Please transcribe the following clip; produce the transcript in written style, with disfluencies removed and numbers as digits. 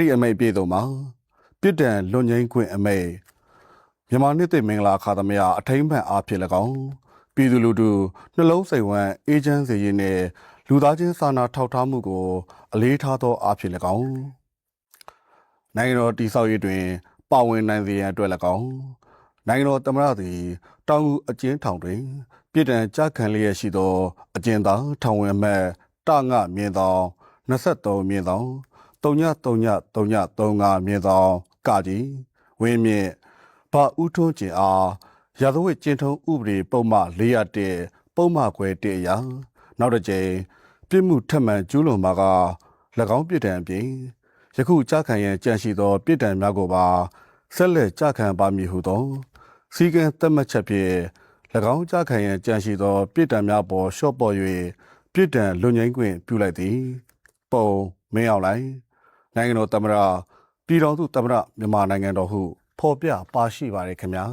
ဒီအမိတ်ပြည်သူမှာပြစ်ဒဏ်လွန်ငင်းခွင့်အမိတ်မြန်မာနှစ်သိမင်္ဂလာအခါသမယအထိမ်းအမှတ်အားဖြင့်၎င်းပြည်သူလူထုနှလုံးစိတ်ဝမ်းအေးချမ်းစေရေးနှင့်လူသားချင်းစာနာထောက်ထားမှုကိုအလေးထားသောအားဖြင့်၎င်းနိုင်ငံတော်တည်ဆောက်ရေးတွင်ပါဝင်နိုင်စေရန်အတွက်၎င်းနိုင်ငံတော်သမ္မတသည်တောင်ငူအကျဉ်းထောင်တွင်ပြည်ဒဏ်ကြခံလျက်ရှိသောအကျဉ်းသားထောင်ဝင်အမှတ်တငမြင်သော23မြင်သော3335မြင်သောကကြီးဝင်းမြင့်ဗဦးထွန်းကျင်အားရာဇဝတ်ကျင့်ထုံးဥပဒေပုံမှန်401ပုံမှန်ခွဲ1အရာနောက်တစ်ကြိမ်ပြစ်မှုထပ်မံကျူးလွန်မှာက၎င်းပြည်ဒဏ်အပြင်ယခုကြခံရန်ကြံရှိသောပြည်ဒဏ်များကိုပါဆက်လက်ကြခံပါမည်ဟုသောစီကံသတ်မှတ်ချက်ဖြင့်၎င်းကြခံရန်ကြံရှိသောပြည်ဒဏ်များပေါ်လျှော့ပေါ်၍ပြည်ဒဏ်လွန်ငင်းခွင့်ပြုလိုက်သည်ပုံမင်းအောင်လိုက်နိုင်ငံတော်သမ္မတပြည်တော်သူသမ္မတမြန်မာနိုင်ငံတော်ဟုဖော်ပြပါရှိပါတယ်ခင်ဗျာ